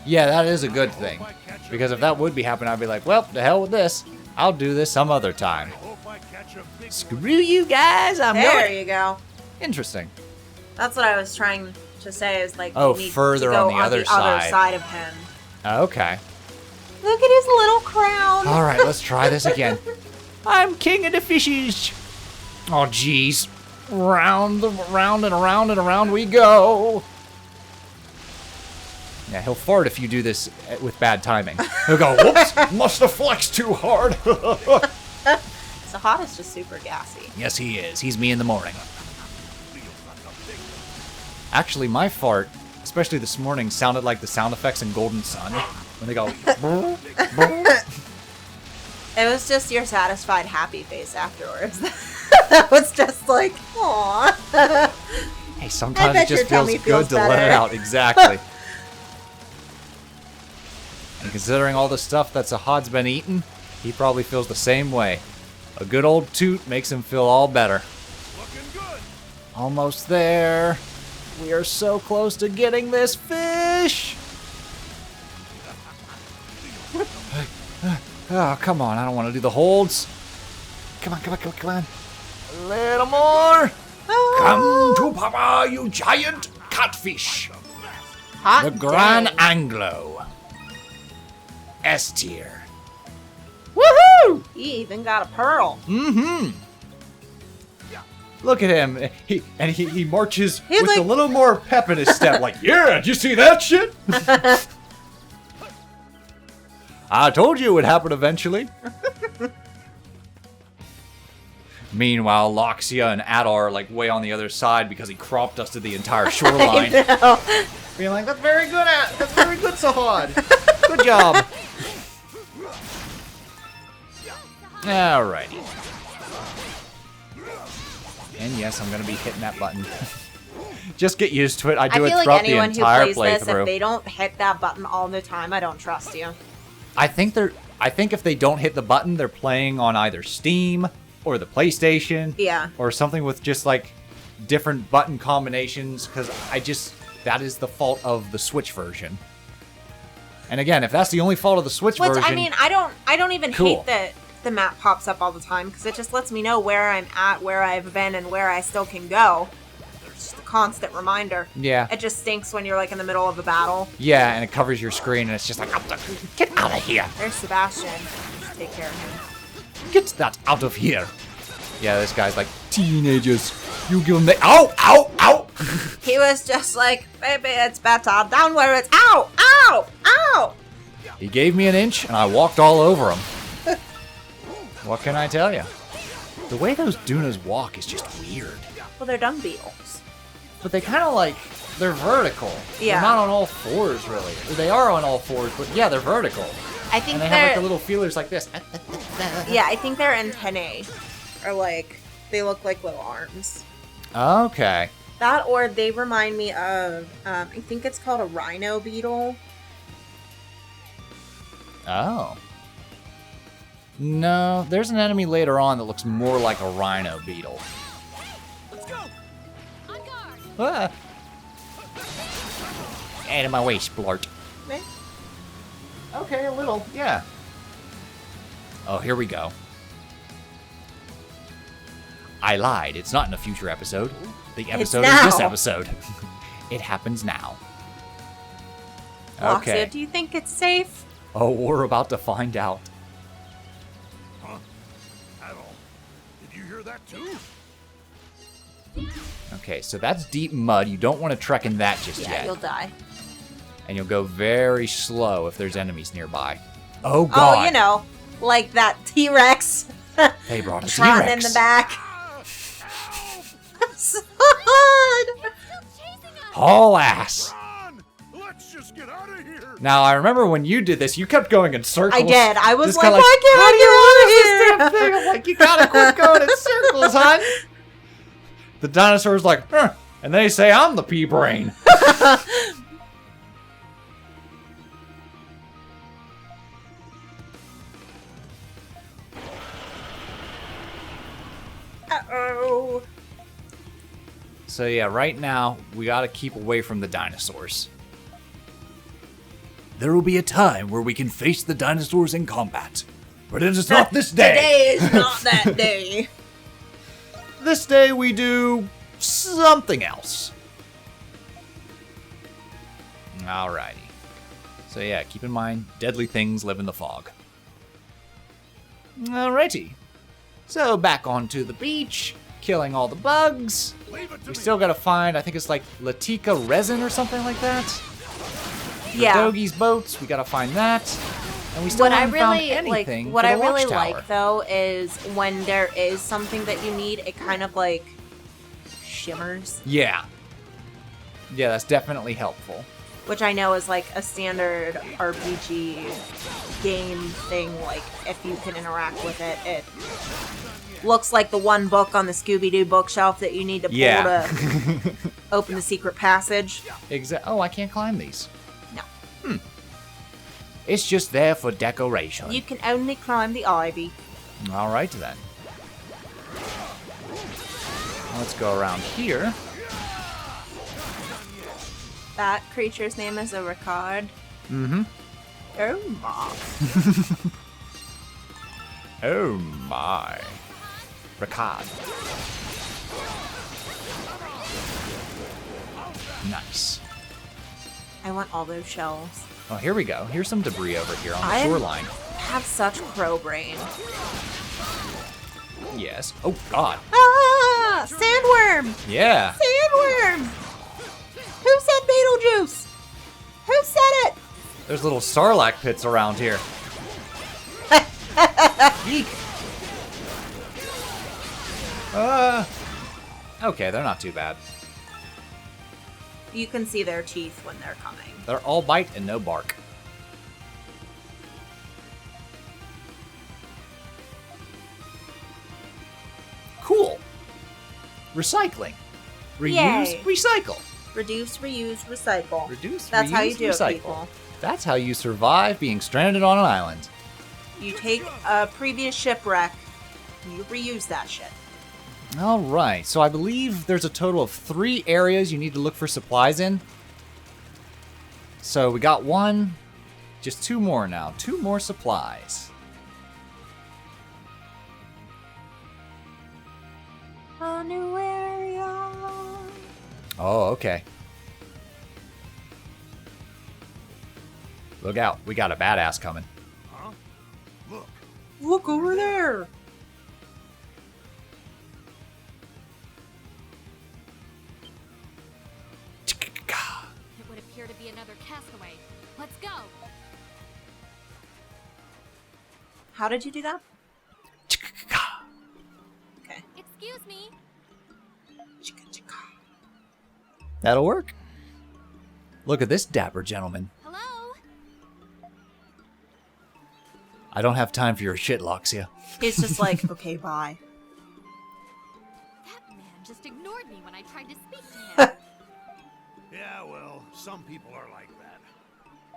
Yeah, that is a good thing. Because if that would be happening, I'd be like, well, the hell with this. I'll do this some other time. Hope I catch a big Screw you guys, I'm There going. you go. Interesting. That's what I was trying to say. Is like Oh, you need further to go on the other other side. side of him. Okay. Look at his little crown. All right, let's try this again. I'm king of the fishes. Oh, jeez. Round and around and around we go. Yeah, he'll fart if you do this with bad timing. He'll go, whoops, must have flexed too hard. Sahad is just super gassy. Yes, he is. He's me in the morning. Actually, my fart, especially this morning, sounded like the sound effects in Golden Sun. When they go, brr, brr. It was just your satisfied, happy face afterwards. That was just like, aw. Hey, sometimes bet it just your tummy feels good feels to let it better. out. Exactly. And considering all the stuff that Sahad's been eating, he probably feels the same way. A good old toot makes him feel all better. looking good. Almost there. We are so close to getting this fish. Oh, come on. I don't want to do the holds. Come on, come on, come on, come on. A little more. Come to Papa, you giant catfish. Hot The Gran dang. Anglo. S tier. Woohoo! He even got a pearl. Mm-hmm. Look at him. He marches He's with a like- little more pep in his step. Like, yeah, did you see that shit? I told you it would happen eventually. Meanwhile, Loxia and Adar are like way on the other side because he crop dusted the entire shoreline. Being like, that's very good, that's very good, Sahad. Good job. Alrighty. And yes, I'm gonna be hitting that button. Just get used to it. I do it feel like throughout the anyone who entire plays this, if playthrough. they don't hit that button all the time, I don't trust you. I think if they don't hit the button, they're playing on either Steam or the PlayStation. Yeah. Or something with just like different button combinations, because that is the fault of the Switch version. And again, if that's the only fault of the Switch Which version, I mean, I don't even Cool. hate that the map pops up all the time because it just lets me know where I'm at, where I've been, and where I still can go. It's just a constant reminder. yeah, It just stinks when you're like in the middle of a battle. yeah, and it covers your screen, and it's just like, get out of here, There's Sebastian. Just take care of him. get that out of here. Yeah, this guy's like, teenagers, you give them the ow, ow, ow. He was just like, baby, it's better down where it's ow, ow, ow. He gave me an inch, and I walked all over him. What can I tell you? The way those Dunas walk is just weird. Well, they're dung beetles. But they kind of like, they're vertical. Yeah. They're not on all fours, really. They are on all fours, but yeah, they're vertical. I think And they they're have like the little feelers like this. yeah, I think their antennae are like they look like little arms. Okay. That or they remind me of I think it's called a rhino beetle. Oh. No, there's an enemy later on that looks more like a rhino beetle. Let's go! On guard! Ah. Out of my way, splort. Okay, a little, yeah. Oh, here we go. I lied. It's not in a future episode. The episode is this now. episode. It happens now. Loxia, Okay. do you think it's safe? Oh, we're about to find out. Huh? Hello. Did you hear that too? Okay, so that's deep mud. You don't want to trek in that just Yeah, yet. you'll die. And you'll go very slow if there's enemies nearby. Oh, God. Oh, you know, like that T-Rex They brought a trotting T-Rex. in the back. Ah! Son! Chasing us! Haul ass. Run! Let's just get out of here! Now, I remember when you did this, you kept going in circles. I did. I was Just like, kinda why can't how do you I lose this damn thing? I'm like, you gotta quit going in circles, hon. The dinosaur's like, huh. And they say I'm the pea brain. Uh-oh. So yeah, right now, we gotta keep away from the dinosaurs. There will be a time where we can face the dinosaurs in combat. But it is not this day. Today is not that day. This day we do something else. Alrighty. So yeah, keep in mind, deadly things live in the fog. Alrighty. So back onto the beach, killing all the bugs. Leave it to We me! still gotta find, I think it's like Latica resin or something like that. For Yeah. Doggy's boats, we gotta find that. And we still What I haven't found really like, anything what for I the really watchtower. like though, is when there is something that you need, it kind of like shimmers, Yeah. Yeah, that's definitely helpful. which I know is like a standard RPG game thing. Like if you can interact with it, it looks like the one book on the Scooby-Doo bookshelf that you need to pull Yeah. to open the secret passage. Oh, I can't climb these. No, It's just there for decoration. you can only climb the ivy. All right then. Let's go around here. That creature's name is a Ricard. Mm-hmm. Oh my. Oh my. Ricard. Nice. I want all those shells. Oh, here we go. Here's some debris over here on the I shoreline. have such crow brain. Yes. Oh, God. Ah! Sandworm! Yeah. Sandworm! Who said Beetlejuice? Who said it? There's little sarlacc pits around here. Eek. Okay, they're not too bad. You can see their teeth when they're coming. They're all bite and no bark. Cool. Recycling. Reuse, Yay. recycle. Reduce, reuse, recycle. Reduce, That's how reuse, you do recycle. it, people. That's how you survive being stranded on an island. You take a previous shipwreck, you reuse that shit. All right, so I believe there's a total of 3 areas you need to look for supplies in. So we got one, just 2 more now. 2 more supplies. A new area. Oh, okay. Look out, we got a badass coming. Huh? Look, Look over there. It would appear to be another castaway. Let's go! How did you do that? Okay. Excuse me! That'll work. Look at this dapper gentleman. Hello? I don't have time for your shit, Loxia. He's just like, okay, bye. That man just ignored me when I tried to speak to him. yeah, well, some people are like that.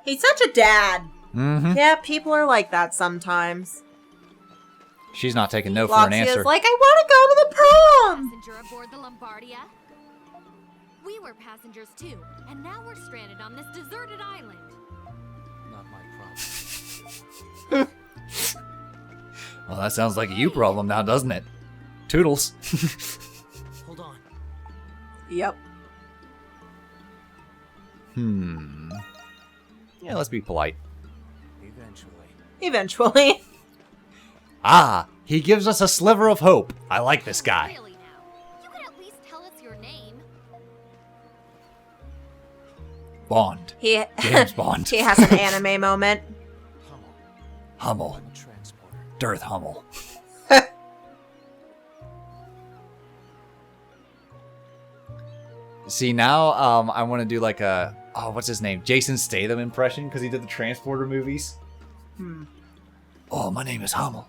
He's such a dad. Mm-hmm. Yeah, people are like that sometimes. She's not taking no for an Loxia's answer. like, I want to go to the prom! Passenger aboard the Lombardia. We were passengers too, and now we're stranded on this deserted island. Not my problem. Well, that sounds like a you problem now, doesn't it? Toodles. Hold on. Yep. Yeah, let's be polite. Eventually. Ah, he gives us a sliver of hope. I like this guy. Really now, you could at least tell us your name. Bond. James Bond. He has an anime moment. Hummel. I'm a transporter. Darth Hummel. See, now I want to do like a, what's his name? Jason Statham impression, because he did the Transporter movies. Oh, my name is Hummel,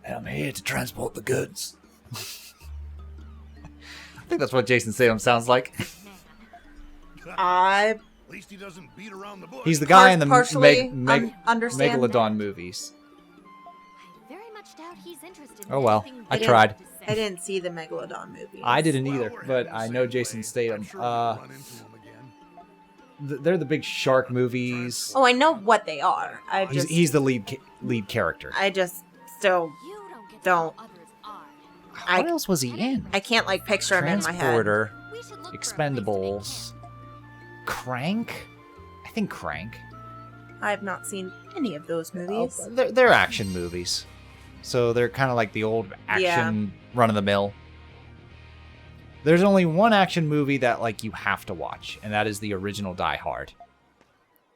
and I'm here to transport the goods. I think that's what Jason Statham sounds like. I At least he doesn't beat around the bush. He's the guy in the partially understand. Megalodon movies. I very much doubt he's interested in Oh, well. anything I you tried. have to say. I didn't see the Megalodon movie. I didn't Well, either, we're but heading the I same know way. Jason I'm Statham. sure we'll run into him again. They're the big shark movies. Oh, I know what they are. I just, He's the lead character. I just still, You don't get to Don't. know others are. I- What else was he in? I can't like picture him in my head. Transporter, We should look for a place to make Expendables, Crank. I think Crank. I have not seen any of those movies. They're action movies, so they're kind of like the old action run of the mill. There's only one action movie that like you have to watch, and that is the original Die Hard.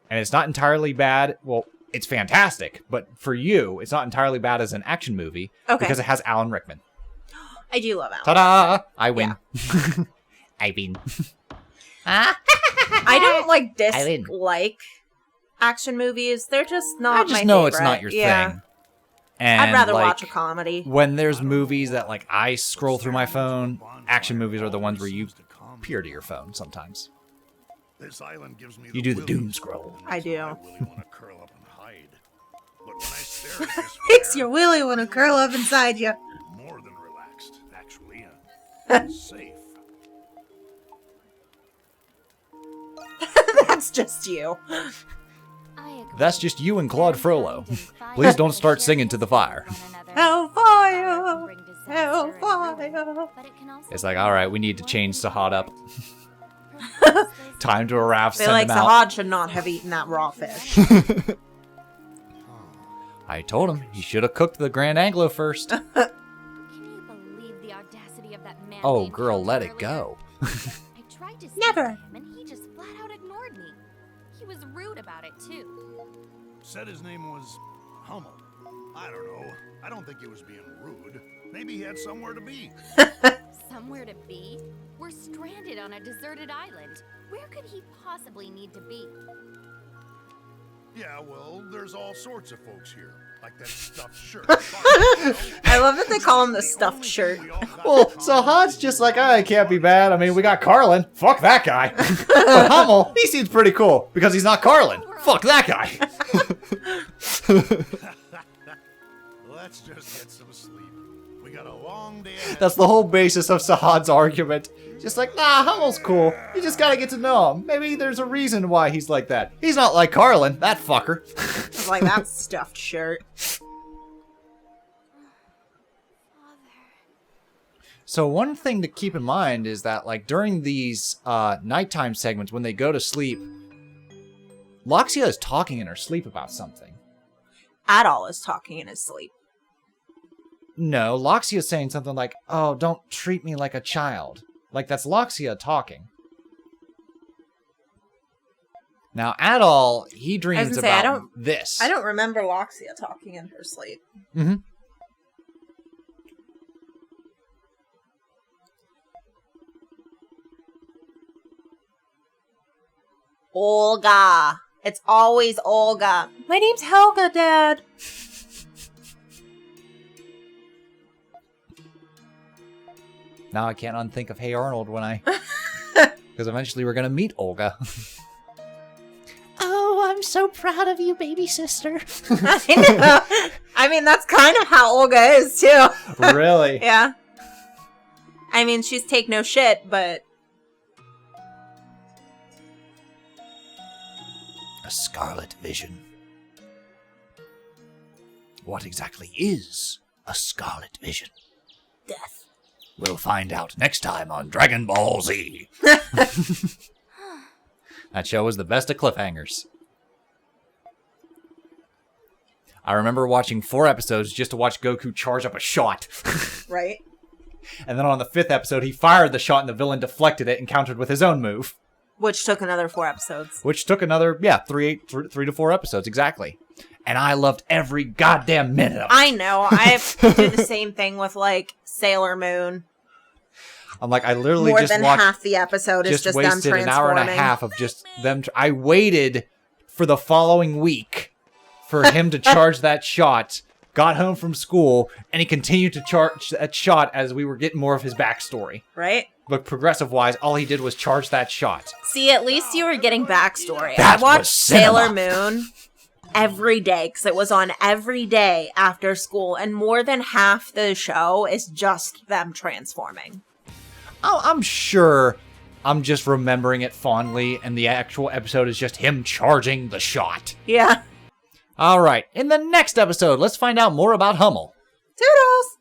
And it's not entirely bad. Well, it's fantastic, but for you, it's not entirely bad as an action movie because it has Alan Rickman. I do love Alan. Ta-da! I win. I win. I don't like I win. dislike action movies. They're just not I just my know favorite. it's not your Yeah. thing. And I'd rather like, watch a comedy. when there's movies that like I scroll through my phone, action movies are the ones where you peer to your phone sometimes. This island gives me You do the willies, doom scroll. I do. I really want to curl up and hide. But when I stare at this Makes flare, your willy want to curl up inside you. more than relaxed, actually, safe. That's just you. I agree. That's just you and Claude Frollo. Please don't start singing to the fire. Hellfire! Hellfire! It's like, all right, we need to change Sahad up. Time to a raft, They send like him out. Sahad should not have eaten that raw fish. I told him he should have cooked the Grand Anglo first. Can you believe the audacity of that man? Oh, named girl, Hummel let it earlier? go. I tried to speak Never. to him and he just flat out ignored me. He was rude about it too. Said his name was Hummel. I don't know. I don't think he was being rude. Maybe he had somewhere to be. Somewhere to be? We're stranded on a deserted island. Where could he possibly need to be? Yeah, well, there's all sorts of folks here. Like that stuffed shirt. I love that they call him the stuffed shirt. Well, Sahad's just like, it can't be bad. I mean, we got Carlin. Fuck that guy. But Hummel, he seems pretty cool because he's not Carlin. Fuck that guy. Let's just get some sleep. We got a long day ahead. That's the whole basis of Sahad's argument. Just like, nah, Hummel's cool. You just gotta get to know him. Maybe there's a reason why he's like that. He's not like Carlin, that fucker. It's like that stuffed shirt. So one thing to keep in mind is that, like, during these nighttime segments, when they go to sleep, Loxia is talking in her sleep about something. Adol is talking in his sleep. No, Loxia is saying something like, oh, don't treat me like a child. Like, that's Loxia talking. Now, Adol, he dreams gonna say, I about don't- this. I don't remember Loxia talking in her sleep. Mm-hmm. Olga. It's always Olga. My name's Helga, Dad. Now I can't unthink of Hey Arnold when I... Because eventually we're going to meet Olga. Oh, I'm so proud of you, baby sister. I know. I mean, that's kind of how Olga is, too. Really? Yeah. I mean, she's take no shit, but... A scarlet vision. What exactly is a scarlet vision? Death. We'll find out next time on Dragon Ball Z. That show was the best of cliffhangers. I remember watching 4 episodes just to watch Goku charge up a shot. Right? And then on the 5th episode, he fired the shot and the villain deflected it and countered with his own move. Which took another 4 episodes. Which took another, 3 to 4 episodes, exactly. And I loved every goddamn minute of it. I know. I do the same thing with, like, Sailor Moon. I'm like, I literally More just than watched... half the episode is just them wasted transforming. an hour and a half of just them. I waited for the following week for him to charge that shot, got home from school, and he continued to charge that shot as we were getting more of his backstory. Right? But progressive-wise, all he did was charge that shot. See, at least you were getting backstory. That I watched was cinema. Sailor Moon every day because it was on every day after school, and more than half the show is just them transforming. Oh, I'm sure I'm just remembering it fondly, and the actual episode is just him charging the shot. Yeah. All right, in the next episode, let's find out more about Hummel. Toodles!